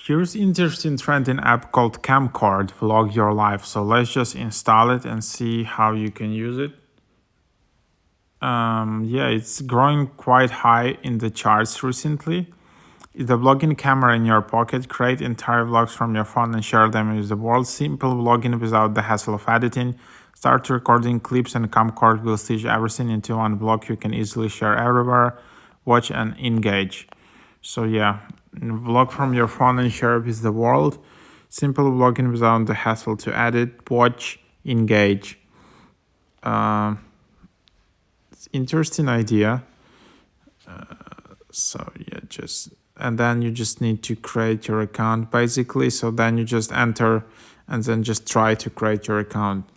Here's interesting trending app called Camcord, Vlog Your Life. So let's just install it and see how you can use it. Yeah, it's growing quite high in the charts recently. The vlogging camera in your pocket. Create entire vlogs from your phone and share them with the world. Simple vlogging without the hassle of editing. Start recording clips and Camcord will stitch everything into one vlog you can easily share everywhere, watch and engage. So yeah, vlog from your phone and share with the world. Simple vlogging without the hassle to edit, watch, engage. It's interesting idea. So yeah, and then you just need to create your account basically. So then you just enter and then just try to create your account.